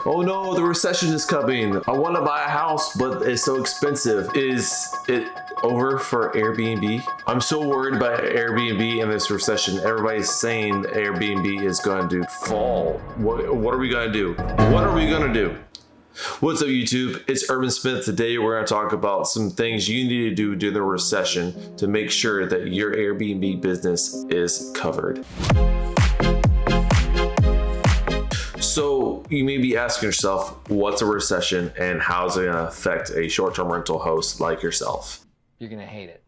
Oh no, the recession is coming. I want to buy a house, but it's so expensive. Is it over for Airbnb? I'm so worried about Airbnb in this recession. Everybody's saying Airbnb is going to fall. What are we going to do? What are we going to do? What's up, YouTube? It's Urban Smith. Today we're going to talk about some things you need to do during the recession to make sure that your Airbnb business is covered. So you may be asking yourself, what's a recession and how's it going to affect a short-term rental host like yourself? You're going to hate it.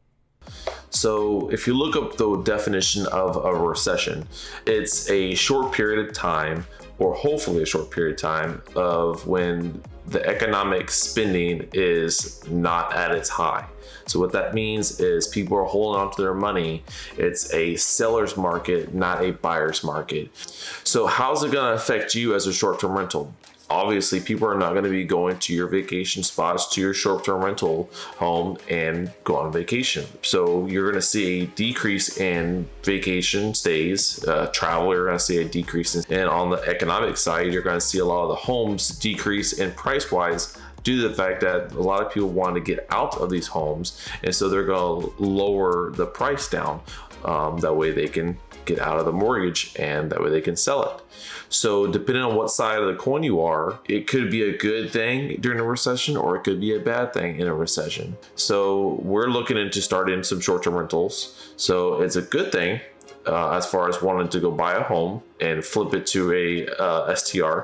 So if you look up the definition of a recession, it's a short period of time, or hopefully a short period of time, of when the economic spending is not at its high. So what that means is people are holding on to their money. It's a seller's market, not a buyer's market. So how's it going to affect you as a short-term rental? Obviously, people are not going to be going to your vacation spots, to your short-term rental home and go on vacation. So you're going to see a decrease in vacation stays, travel, you're going to see a decrease. And on the economic side, you're going to see a lot of the homes decrease in price-wise due to the fact that a lot of people want to get out of these homes. And so they're going to lower the price down. That way they can get out of the mortgage and that way they can sell it. So depending on what side of the coin you are, it could be a good thing during a recession or it could be a bad thing in a recession. So we're looking into starting some short-term rentals. So it's a good thing as far as wanting to go buy a home and flip it to a STR.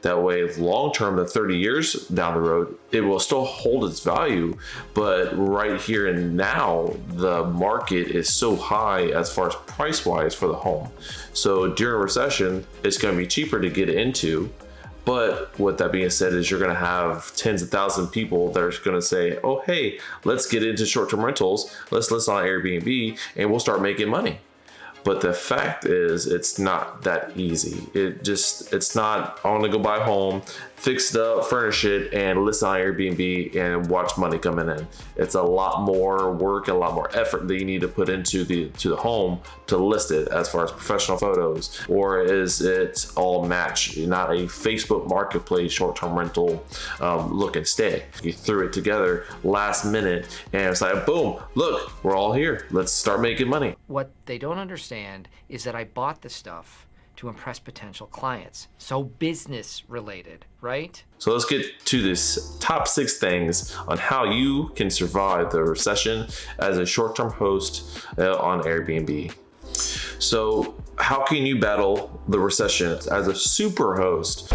That way, long-term, the 30 years down the road, it will still hold its value. But right here and now, the market is so high as far as price-wise for the home. So during a recession, it's going to be cheaper to get into. But with that being said, is you're going to have tens of thousands of people that are going to say, oh, hey, let's get into short-term rentals. Let's list on Airbnb and we'll start making money. But the fact is, it's not that easy. It's not, I want to go buy a home, fix it up, furnish it, and list on Airbnb and watch money coming in. It's a lot more work, a lot more effort that you need to put into the home to list it as far as professional photos. Or is it all match, not a Facebook marketplace short-term rental look and stay. You threw it together last minute and it's like, boom, look, we're all here. Let's start making money. What they don't understand is that I bought the stuff to impress potential clients. So business related, right? So let's get to this top 6 things on how you can survive the recession as a short-term host on Airbnb. So how can you battle the recession as a super host?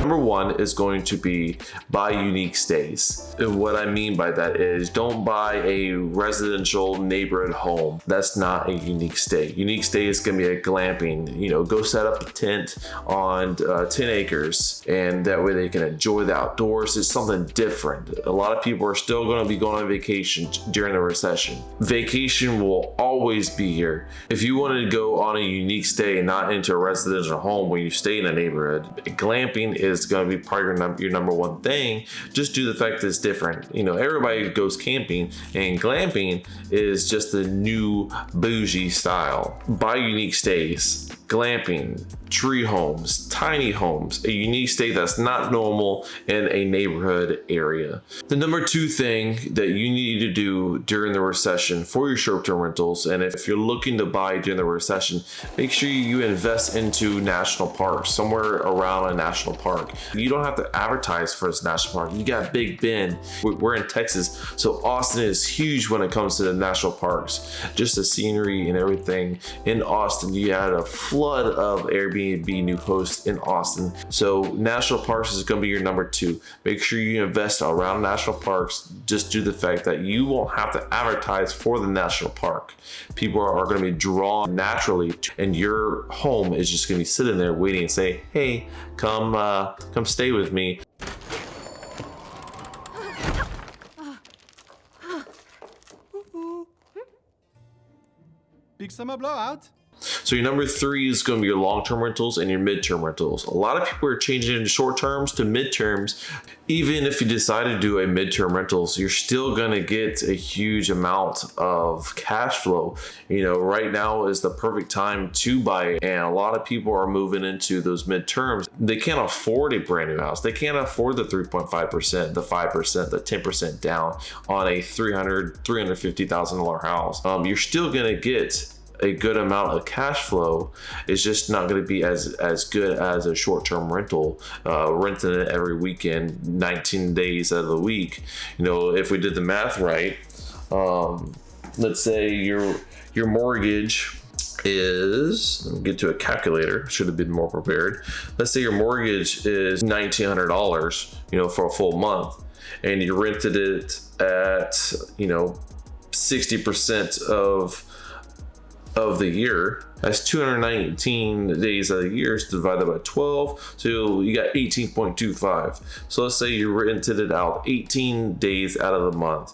Number 1 is going to be buy unique stays. And what I mean by that is don't buy a residential neighborhood home. That's not a unique stay. Unique stay is going to be a glamping. You know, go set up a tent on 10 acres and that way they can enjoy the outdoors. It's something different. A lot of people are still going to be going on vacation during the recession. Vacation will always be here. If you want to go on a unique stay, not into a residential home where you stay in a neighborhood, glamping is going to be part of your number 1 thing, just due to the fact that it's different. You know, everybody goes camping and glamping is just the new bougie style. Buy unique stays, glamping, tree homes, tiny homes, a unique stay that's not normal in a neighborhood area. The number 2 thing that you need to do during the recession for your short-term rentals, and if you're looking to buy during the recession, make sure you invest into national parks, somewhere around a national park. You don't have to advertise for this national park. You got Big Bend. We're in Texas, so Austin is huge when it comes to the national parks. Just the scenery and everything in Austin. You had a flood of Airbnb new hosts in Austin. So national parks is going to be your number 2. Make sure you invest around national parks just due to the fact that you won't have to advertise for the national park. People are going to be drawn naturally and your home is just going to be sitting there waiting and say, hey, come stay with me. Big summer blowout. So your number 3 is going to be your long-term rentals and your midterm rentals. A lot of people are changing into short terms to midterms. Even if you decide to do a midterm rentals, you're still going to get a huge amount of cash flow. Right now is the perfect time to buy, and a lot of people are moving into those midterms. They can't afford a brand new house. They can't afford the 3.5%, the 5%, the 10% down on a $350,000 house. You're still going to get a good amount of cash flow. It's just not going to be as good as a short-term rental, renting it every weekend, 19 days out of the week. If we did the math right, let's say your mortgage is, let me get to a calculator, should have been more prepared. Let's say your mortgage is $1,900, for a full month, and you rented it at 60% of the year. That's 219 days of the year divided by 12. So you got 18.25. So let's say you rented it out 18 days out of the month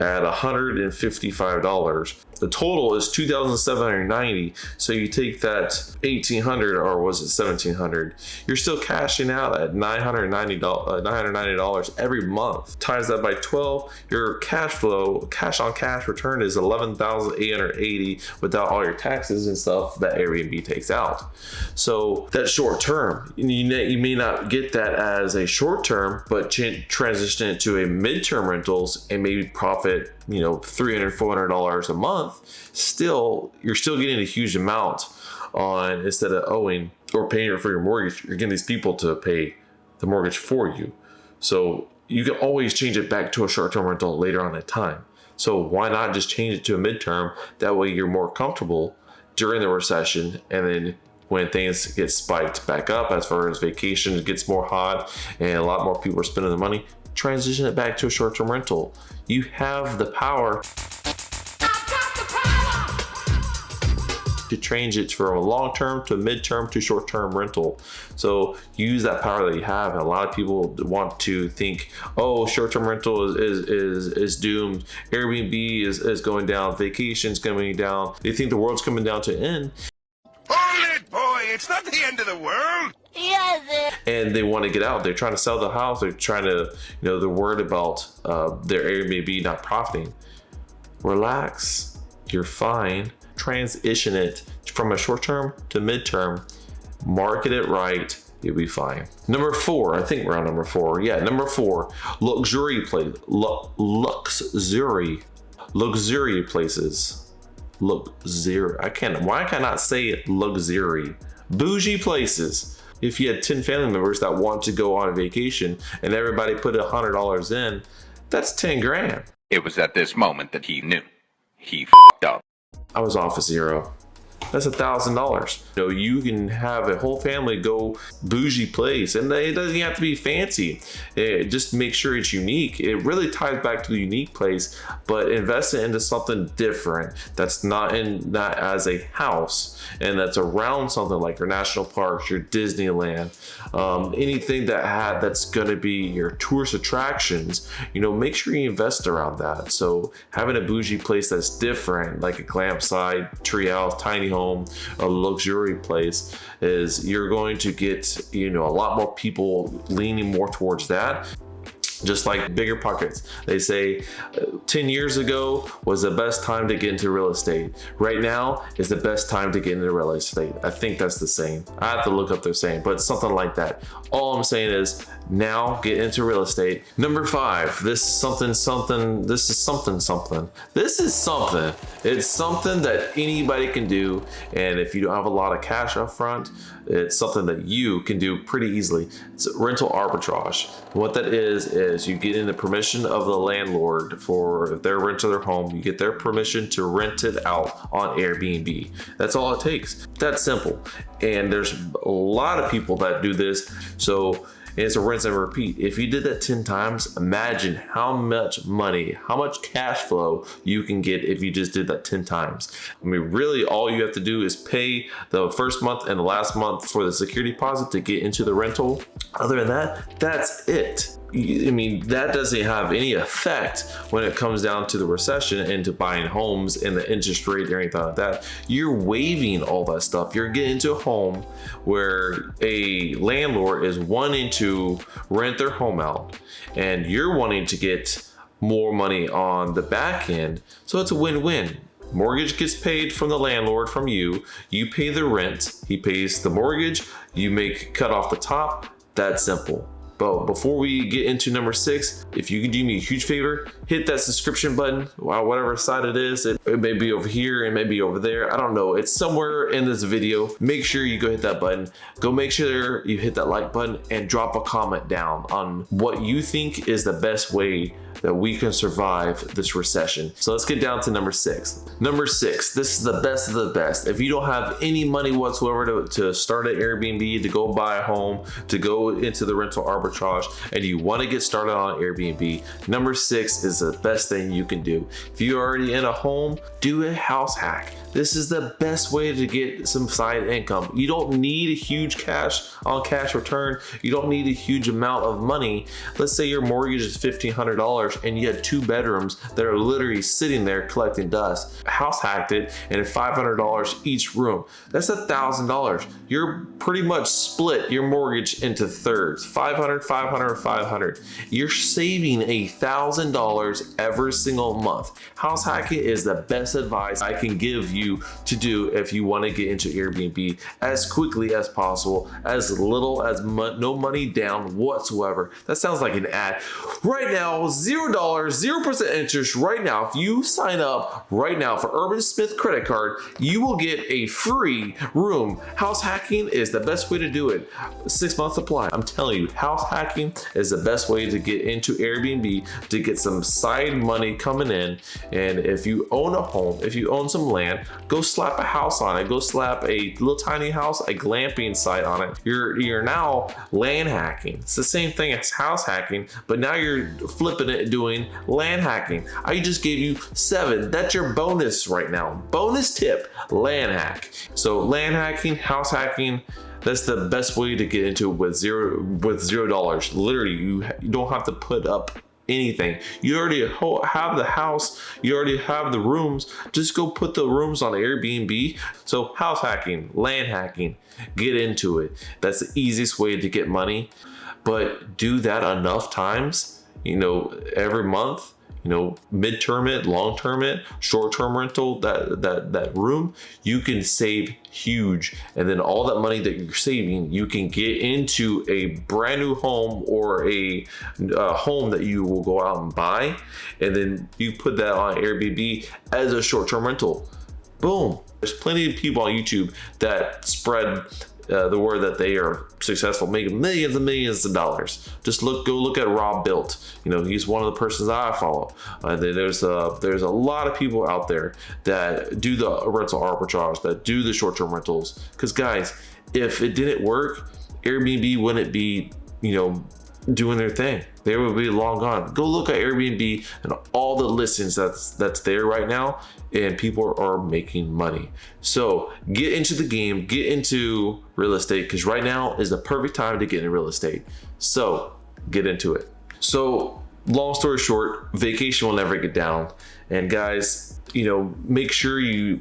at $155. The total is $2,790. So you take that $1,800, or was it $1,700? You're still cashing out at $990 every month. Times that by 12, your cash on cash return is $11,880 without all your taxes and stuff that Airbnb takes out. So that's short term. You may not get that as a short term, but transition it to a midterm rentals and maybe profit $300, $400 a month. You're still getting a huge amount on, instead of owing or paying for your mortgage, you're getting these people to pay the mortgage for you. So you can always change it back to a short-term rental later on in time. So why not just change it to a midterm? That way you're more comfortable during the recession, and then when things get spiked back up as far as vacation gets more hot and a lot more people are spending the money, transition it back to a short-term rental. You have the power to change it from a long-term to a midterm to short-term rental. So use that power that you have. And a lot of people want to think, oh, short-term rental is doomed. Airbnb is going down. Vacation's coming down. They think the world's coming down to an end. Hold it, boy. It's not the end of the world. Yes. And they want to get out. They're trying to sell the house. They're trying to, they're worried about their Airbnb not profiting. Relax. You're fine. Transition it from a short term to midterm. Market it right. You'll be fine. Number 4, I think we're on number 4. Yeah, number 4, luxury places. Why can I not say it? Luxury. Bougie places. If you had 10 family members that want to go on a vacation and everybody put $100 in, that's 10 grand. It was at this moment that he knew. He f***ed up. I was off a zero. That's $1,000. You can have a whole family go bougie place, and it doesn't have to be fancy. Just make sure it's unique. It really ties back to the unique place, but invest it into something different that's not as a house, and that's around something like your national parks, your Disneyland, anything that's going to be your tourist attractions. Make sure you invest around that. So having a bougie place that's different, like a glampsite, treehouse, tiny home, a luxury place, is you're going to get a lot more people leaning more towards that. Just like bigger pockets. They say 10 years ago was the best time to get into real estate. Right now is the best time to get into real estate. I think that's the same. I have to look up their saying, but something like that. All I'm saying is now get into real estate. Number 5, this is something. It's something that anybody can do. And if you don't have a lot of cash up front, it's something that you can do pretty easily. It's rental arbitrage. What that is you get in the permission of the landlord for, if they're renting their home, you get their permission to rent it out on Airbnb. That's all it takes. That's simple. And there's a lot of people that do this. So it's a rinse and repeat. If you did that 10 times, imagine how much money, how much cash flow you can get if you just did that 10 times. Really all you have to do is pay the first month and the last month for the security deposit to get into the rental. Other than that, that's it. I mean, that doesn't have any effect when it comes down to the recession and to buying homes and the interest rate or anything like that. You're waiving all that stuff. You're getting into a home where a landlord is wanting to rent their home out and you're wanting to get more money on the back end. So it's a win-win. Mortgage gets paid from the landlord, from you. You pay the rent. He pays the mortgage. You make cut off the top. That's simple. But before we get into number 6, if you can do me a huge favor, hit that subscription button, whatever side it is. It may be over here, it may be over there. I don't know. It's somewhere in this video. Make sure you go hit that button. Go make sure you hit that like button and drop a comment down on what you think is the best way that we can survive this recession. So let's get down to number 6. Number 6, this is the best of the best. If you don't have any money whatsoever to start an Airbnb, to go buy a home, to go into the rental arbitrage, and you want to get started on Airbnb, number 6 is the best thing you can do. If you're already in a home, do a house hack. This is the best way to get some side income. You don't need a huge cash on cash return. You don't need a huge amount of money. Let's say your mortgage is $1,500 and you had 2 bedrooms that are literally sitting there collecting dust. House hacked it and at $500 each room. That's $1,000. You're pretty much split your mortgage into thirds, $500, $500, $500. You're saving $1,000 every single month. House hacking is the best advice I can give you to do if you want to get into Airbnb as quickly as possible, as little as no money down whatsoever. That sounds like an ad. Right now, $0, 0% interest right now. If you sign up right now for Urban Smith credit card, you will get a free room. House hacking is the best way to do it. 6 months supply. I'm telling you, house hacking is the best way to get into Airbnb, to get some side money coming in. And if you own a home, if you own some land, go slap a house on it. Go slap a little tiny house, a glamping site on it. You're now land hacking. It's the same thing as house hacking, but now you're flipping it, doing land hacking. I just gave you 7. That's your bonus right now. Bonus tip, land hack. So land hacking, house hacking, that's the best way to get into it with $0. Literally, you don't have to put up anything. You already have the house, you already have the rooms. Just go put the rooms on Airbnb. So house hacking, land hacking, get into it. That's the easiest way to get money. But do that enough times, every month, midterm it, long term it, short term rental, that room, you can save huge. And then all that money that you're saving, you can get into a brand new home or a home that you will go out and buy. And then you put that on Airbnb as a short term rental. Boom. There's plenty of people on YouTube that spread the word that they are successful, making millions and millions of dollars. Just go look at Rob Built. He's one of the persons I follow. There's a lot of people out there that do the rental arbitrage, that do the short-term rentals. Because guys, if it didn't work, Airbnb wouldn't be, doing their thing. They would be long gone. Go look at Airbnb and all the listings that's there right now, and people are making money. So get into the game, get into real estate, because right now is the perfect time to get into real estate. So get into it. So long story short, vacation will never get down. And guys, make sure you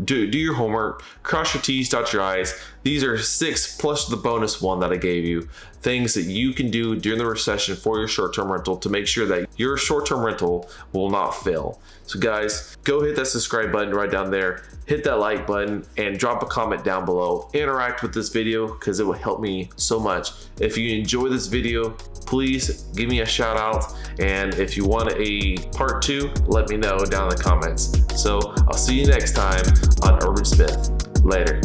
do your homework, cross your T's, dot your I's. These are 6 plus the bonus 1 that I gave you. Things that you can do during the recession for your short-term rental to make sure that your short-term rental will not fail. So guys, go hit that subscribe button right down there, hit that like button, and drop a comment down below. Interact with this video because it will help me so much. If you enjoy this video, please give me a shout out. And if you want a part 2, let me know down in the comments. So I'll see you next time on Urban Smith. Later.